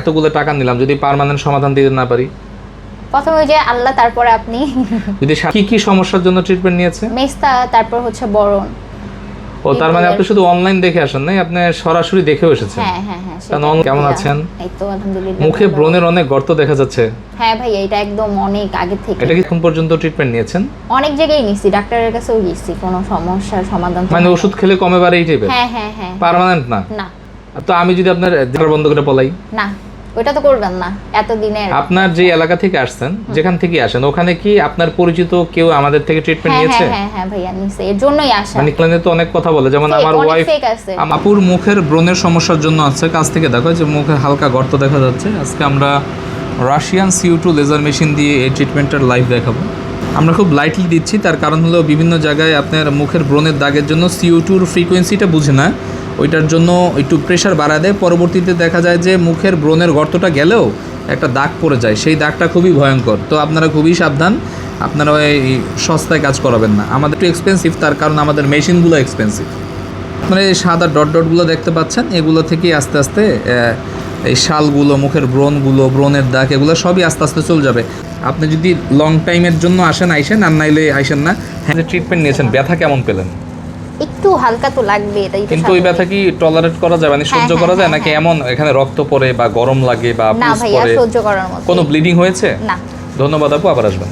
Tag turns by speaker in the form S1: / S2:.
S1: এতগুলো টাকা নিলাম, যদি পার্মানেন্ট সমাধান দিতে না পারি?
S2: প্রথমে ওই যে আল্লাহ, তারপরে আপনি।
S1: যদি কি কি সমস্যার জন্য ট্রিটমেন্ট নিয়েছে?
S2: মেস্তা, তারপর হচ্ছে বরণ।
S1: ও তার মানে আপনি শুধু অনলাইন দেখে আসেন নাই, আপনি সরাসরি দেখেও এসেছেন?
S2: হ্যাঁ হ্যাঁ হ্যাঁ।
S1: কেমন আছেন?
S2: এই তো আলহামদুলিল্লাহ।
S1: মুখে ব্রণের অনেক গর্ত দেখা যাচ্ছে।
S2: হ্যাঁ ভাই, এটা একদম অনেক আগে থেকে।
S1: এটা কি এখন পর্যন্ত ট্রিটমেন্ট নিয়েছেন?
S2: অনেক জায়গায় নিছি, ডাক্তারের কাছেও গেছি, কোনো সমস্যার সমাধান
S1: মানে ওষুধ খেলে কমে বাড়ে এই টাইপের?
S2: হ্যাঁ হ্যাঁ হ্যাঁ।
S1: পার্মানেন্ট না?
S2: না।
S1: তো আমি যদি আপনার জিগার বন্ধ করে পলাই?
S2: না, ওটা তো করবেন না এতদিনের।
S1: আপনার যে এলাকা থেকে আসছেন, যেখান থেকে আসেন, ওখানে কি আপনার পরিচিত কেউ আমাদের থেকে ট্রিটমেন্ট নিয়েছে?
S2: হ্যাঁ হ্যাঁ ভাইয়া নিছে, এর জন্যই আসা।
S1: মানে ক্লিনে তো অনেক কথা বলে, যেমন আমার ওয়াইফ আপুর মুখের ব্রণের সমস্যার জন্য আছে, কাছ থেকে দেখো যে মুখে হালকা গর্ত দেখা যাচ্ছে। আজকে আমরা রাশিয়ান CO2 লেজার মেশিন দিয়ে এই ট্রিটমেন্টের লাইভ দেখাবো। আমরা খুব লাইটলি দিচ্ছি, তার কারণ হলো বিভিন্ন জায়গায় আপনার মুখের ব্রণের দাগের জন্য CO2-র ফ্রিকোয়েন্সিটা বুঝে না, ওইটার জন্য একটু প্রেশার বাড়ায় দেয়। পরবর্তীতে দেখা যায় যে মুখের ব্রণের গর্তটা গেলেও একটা দাগ পড়ে যায়, সেই দাগটা খুবই ভয়ঙ্কর। তো আপনারা খুবই সাবধান, আপনারা এই সস্তায় কাজ করাবেন না। আমাদের একটু এক্সপেন্সিভ, তার কারণ আমাদের মেশিনগুলো এক্সপেন্সিভ। মানে এই সাদা ডট ডটগুলো দেখতে পাচ্ছেন, এগুলো থেকেই আস্তে আস্তে এই শালগুলো, মুখের ব্রণগুলো, ব্রণের দাগ, এগুলো সবই আস্তে আস্তে চলে যাবে। আপনি যদি লং টাইমের জন্য আসেন আইসেন, আর নাইলে আইসেন না। হ্যাঁ, ট্রিটমেন্ট নিয়েছেন, ব্যথা কেমন পেলেন?
S2: একটু হালকা তো লাগবে, এটাই তো।
S1: কিন্তু ওই ব্যথা কি টলারেট করা যায়, মানে সহ্য করা যায় নাকি এমন এখানে রক্ত পড়ে বা গরম লাগে বা
S2: না
S1: পুজ
S2: ভাইয়া,
S1: পড়ে?
S2: সহ্য করার মতো।
S1: কোনো ব্লিডিং হয়েছে?
S2: না।
S1: ধন্যবাদ আপু, আবার আসবেন।